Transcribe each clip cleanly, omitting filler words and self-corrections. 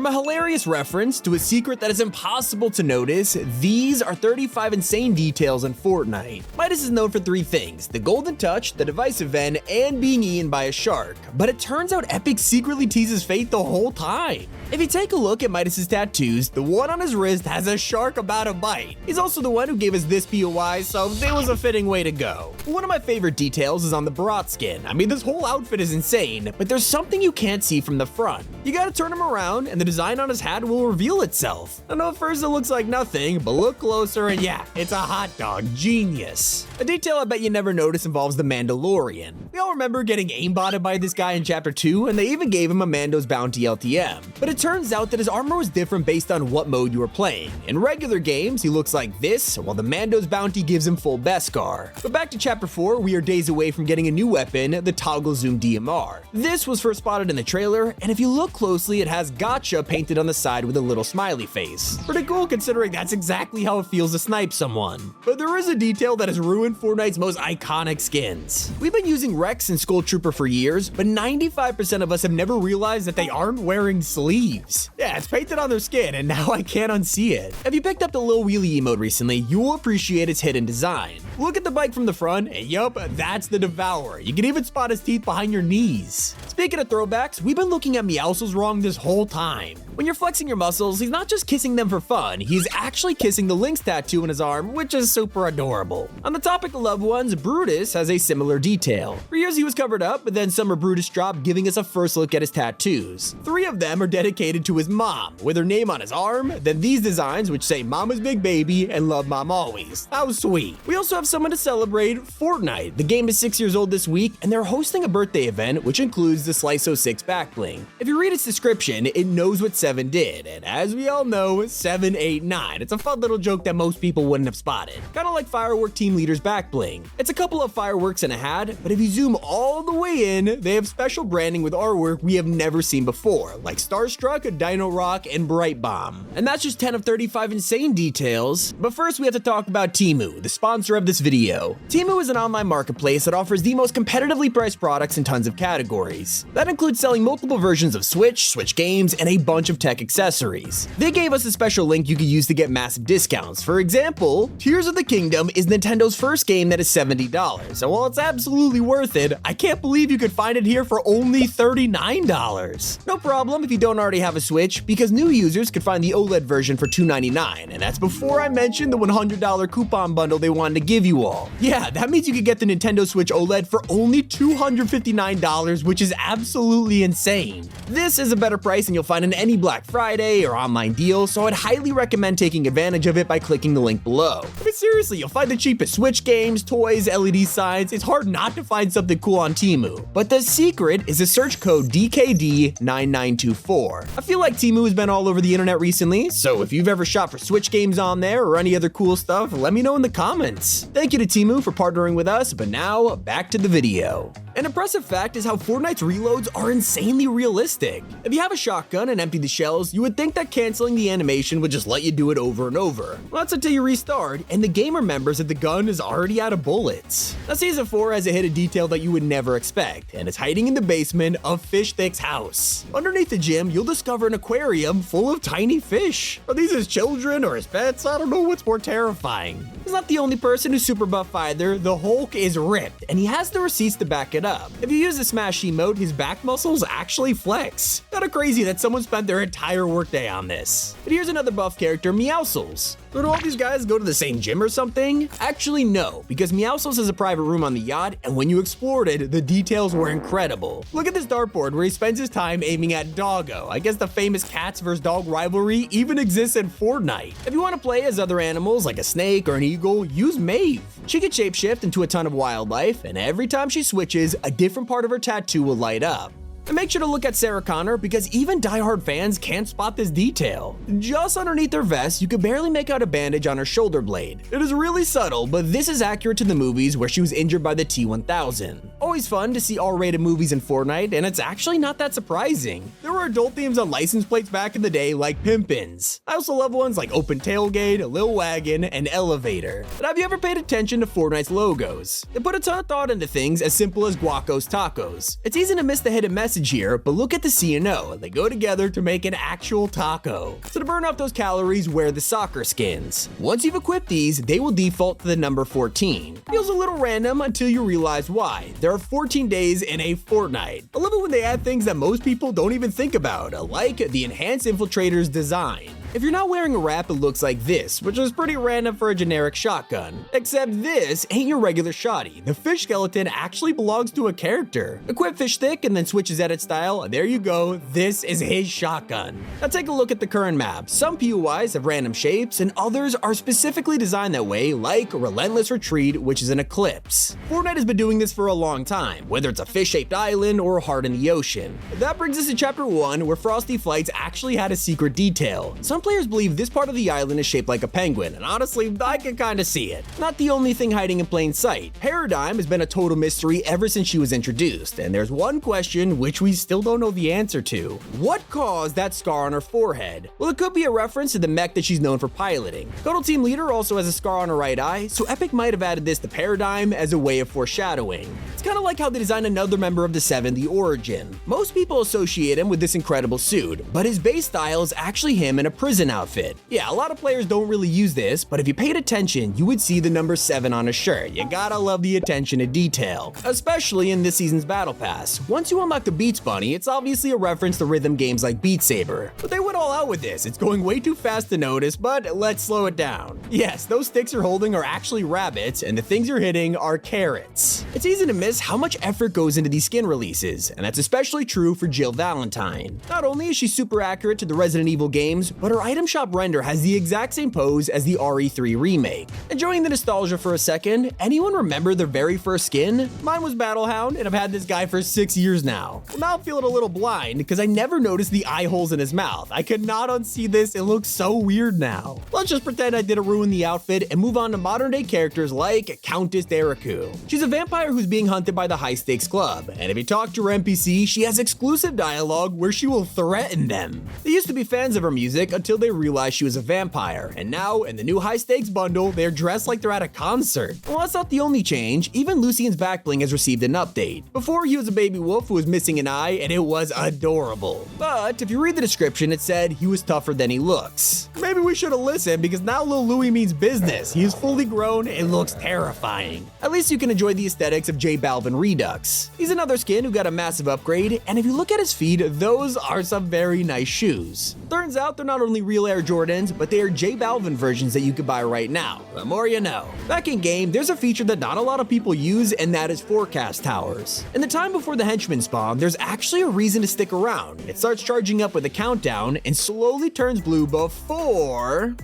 From a hilarious reference to a secret that is impossible to notice, these are 35 insane details in Fortnite. Midas is known for three things: the golden touch, the divisive Ven, and being eaten by a shark. But it turns out Epic secretly teases Fate the whole time. If you take a look at Midas's tattoos, the one on his wrist has a shark about to bite. He's also the one who gave us this POI, so it was a fitting way to go. One of my favorite details is on the Barat skin. I mean, this whole outfit is insane, but there's something you can't see from the front. You gotta turn him around, and the design on his hat will reveal itself. I know at first it looks like nothing, but look closer and yeah, it's a hot dog. Genius. A detail I bet you never noticed involves the Mandalorian. We all remember getting aimbotted by this guy in Chapter 2, and they even gave him a Mando's Bounty LTM. But it turns out that his armor was different based on what mode you were playing. In regular games, he looks like this, while the Mando's Bounty gives him full Beskar. But back to Chapter 4, we are days away from getting a new weapon, the Toggle Zoom DMR. This was first spotted in the trailer, and if you look closely, it has Gotcha painted on the side with a little smiley face. Pretty cool considering that's exactly how it feels to snipe someone. But there is a detail that has ruined Fortnite's most iconic skins. We've been using Rex and Skull Trooper for years, but 95% of us have never realized that they aren't wearing sleeves. Yeah, it's painted on their skin, and now I can't unsee it. If you picked up the Lil Wheelie emote recently, you will appreciate its hidden design. Look at the bike from the front, and yup, that's the Devourer. You can even spot his teeth behind your knees. Speaking of throwbacks, we've been looking at Meowscles wrong this whole time. When you're flexing your muscles, he's not just kissing them for fun, he's actually kissing the Lynx tattoo on his arm, which is super adorable. On the topic of loved ones, Brutus has a similar detail. For years he was covered up, but then Summer Brutus dropped, giving us a first look at his tattoos. 3 of them are dedicated to his mom, with her name on his arm, then these designs which say Mama's Big Baby and Love Mom Always. How sweet. We also have someone to celebrate: Fortnite. The game is 6 years old this week, and they're hosting a birthday event which includes the Slice 06 back bling. If you read its description, it knows what 7 did, and as we all know, 789. It's a fun little joke that most people wouldn't have spotted. Kinda like Firework Team Leader's back bling. It's a couple of fireworks in a hat, but if you zoom all the way in, they have special branding with artwork we have never seen before, like Starstruck, Dino Rock, and Bright Bomb. And that's just 10 of 35 insane details. But first we have to talk about Temu, the sponsor of this video. Temu is an online marketplace that offers the most competitively priced products in tons of categories. That includes selling multiple versions of Switch games, and a bunch of tech accessories. They gave us a special link you could use to get massive discounts. For example, Tears of the Kingdom is Nintendo's first game that is $70. So while it's absolutely worth it, I can't believe you could find it here for only $39. No problem if you don't already have a Switch, because new users could find the OLED version for $299, and that's before I mention the $100 coupon bundle they wanted to give you all. Yeah, that means you could get the Nintendo Switch OLED for only $259, which is absolutely insane. This is a better price than you'll find in any Black Friday or online deal, so I'd highly recommend taking advantage of it by clicking the link below. But seriously, you'll find the cheapest Switch games, toys, LED signs. It's hard not to find something cool on Temu. But the secret is a search code DKD9924. I feel like Temu has been all over the internet recently, so if you've ever shopped for Switch games on there or any other cool stuff, let me know in the comments. Thank you to Temu for partnering with us, but now back to the video. An impressive fact is how Fortnite's reloads are insanely realistic. If you have a shotgun and empty the shells, you would think that canceling the animation would just let you do it over and over. Well, that's until you restart, and the game remembers that the gun is already out of bullets. Now, Season 4 has a hidden detail that you would never expect, and it's hiding in the basement of Fish Thick's house. Underneath the gym, you'll discover an aquarium full of tiny fish. Are these his children or his pets? I don't know what's more terrifying. He's not the only person who's super buff either. The Hulk is ripped, and he has the receipts to back it up. If you use the smash emote, his back muscles actually flex. Kinda crazy that someone spent their entire workday on this. But here's another buff character, Meowscles. So do all these guys go to the same gym or something? Actually no, because Meowscles has a private room on the yacht, and when you explored it, the details were incredible. Look at this dartboard where he spends his time aiming at Doggo. I guess the famous cats versus dog rivalry even exists in Fortnite. If you want to play as other animals like a snake or an eagle, use Maeve. She can shapeshift into a ton of wildlife, and every time she switches, a different part of her tattoo will light up. And make sure to look at Sarah Connor, because even diehard fans can't spot this detail. Just underneath her vest, you could barely make out a bandage on her shoulder blade. It is really subtle, but this is accurate to the movies where she was injured by the T-1000. Always fun to see R-rated movies in Fortnite, and it's actually not that surprising. There were adult themes on license plates back in the day, like Pimpins. I also love ones like Open Tailgate, Lil Wagon, and Elevator. But have you ever paid attention to Fortnite's logos? They put a ton of thought into things as simple as Guaco's Tacos. It's easy to miss the hidden message message here, but look at the C and O. They go together to make an actual taco. So to burn off those calories, wear the soccer skins. Once you've equipped these, they will default to the number 14. Feels a little random until you realize why. There are 14 days in a fortnight. I love it when they add things that most people don't even think about, like the Enhanced Infiltrator's design. If you're not wearing a wrap, it looks like this, which is pretty random for a generic shotgun. Except this ain't your regular shotty. The fish skeleton actually belongs to a character. Equip fish stick and then switch his edit style, and there you go, this is his shotgun. Now take a look at the current map. Some POIs have random shapes, and others are specifically designed that way, like Relentless Retreat, which is an eclipse. Fortnite has been doing this for a long time, whether it's a fish-shaped island or a heart in the ocean. That brings us to Chapter 1, where Frosty Flights actually had a secret detail. Some players believe this part of the island is shaped like a penguin, and honestly, I can kinda see it. Not the only thing hiding in plain sight. Paradigm has been a total mystery ever since she was introduced, and there's one question which we still don't know the answer to. What caused that scar on her forehead? Well, it could be a reference to the mech that she's known for piloting. Total Team Leader also has a scar on her right eye, so Epic might have added this to Paradigm as a way of foreshadowing. It's kinda like how they designed another member of the Seven, the Origin. Most people associate him with this incredible suit, but his base style is actually him in a prison outfit. Yeah, a lot of players don't really use this, but if you paid attention, you would see the number 7 on his shirt. You gotta love the attention to detail, especially in this season's Battle Pass. Once you unlock the Beats Bunny, it's obviously a reference to rhythm games like Beat Saber. But they went all out with this. It's going way too fast to notice, but let's slow it down. Yes, those sticks you're holding are actually rabbits, and the things you're hitting are carrots. It's easy to miss how much effort goes into these skin releases, and that's especially true for Jill Valentine. Not only is she super accurate to the Resident Evil games, but her item shop render has the exact same pose as the RE3 remake. Enjoying the nostalgia for a second, anyone remember their very first skin? Mine was Battlehound, and I've had this guy for 6 years now. Well, now I'm feeling a little blind because I never noticed the eye holes in his mouth. I could not unsee this, it looks so weird now. Let's just pretend I didn't ruin the outfit and move on to modern day characters like Countess Deriku. She's a vampire who's being hunted by the High Stakes Club, and if you talk to her NPC, she has exclusive dialogue where she will threaten them. They used to be fans of her music until they realized she was a vampire, and now in the new High Stakes bundle, they're dressed like they're at a concert. Well, that's not the only change. Even Lucian's backbling has received an update. Before, he was a baby wolf who was missing an eye, and it was adorable. But if you read the description, it said he was tougher than he looks. Maybe we should have listened, because now Lil Louie means business. He is fully grown and looks terrifying. At least you can enjoy the aesthetics of J Balvin Redux. He's another skin who got a massive upgrade, and if you look at his feet, those are some very nice shoes. Turns out they're not only real Air Jordans, but they are J Balvin versions that you could buy right now. The more you know. Back in game, there's a feature that not a lot of people use, and that is forecast towers. In the time before the henchmen spawn, there's actually a reason to stick around. It starts charging up with a countdown and slowly turns blue before...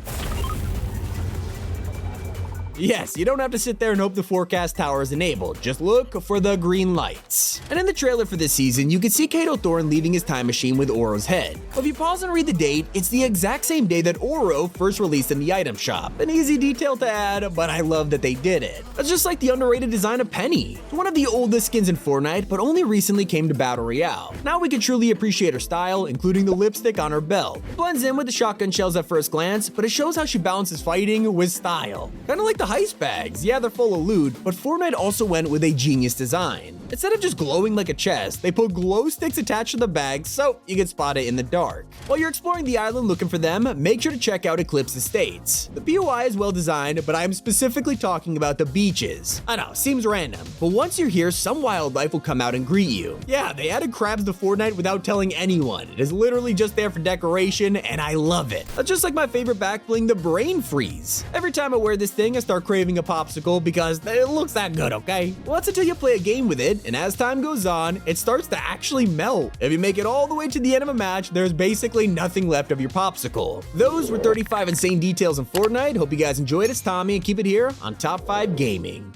Yes, you don't have to sit there and hope the forecast tower is enabled, just look for the green lights. And in the trailer for this season, you can see Kato Thorne leaving his time machine with Oro's head. But if you pause and read the date, it's the exact same day that Oro first released in the item shop. An easy detail to add, but I love that they did it. That's just like the underrated design of Penny. One of the oldest skins in Fortnite, but only recently came to Battle Royale. Now we can truly appreciate her style, including the lipstick on her belt. It blends in with the shotgun shells at first glance, but it shows how she balances fighting with style. Kinda like the heist bags. Yeah, they're full of loot, but Fortnite also went with a genius design. Instead of just glowing like a chest, they put glow sticks attached to the bags so you can spot it in the dark. While you're exploring the island looking for them, make sure to check out Eclipse Estates. The POI is well designed, but I'm specifically talking about the beaches. I know, seems random, but once you're here, some wildlife will come out and greet you. Yeah, they added crabs to Fortnite without telling anyone. It is literally just there for decoration, and I love it. That's just like my favorite back bling, the Brain Freeze. Every time I wear this thing, I start craving a popsicle because it looks that good, okay? Well, that's until you play a game with it, and as time goes on, it starts to actually melt. If you make it all the way to the end of a match, there's basically nothing left of your popsicle. Those were 35 insane details in Fortnite. Hope you guys enjoyed. It's Tommy, and keep it here on Top 5 Gaming.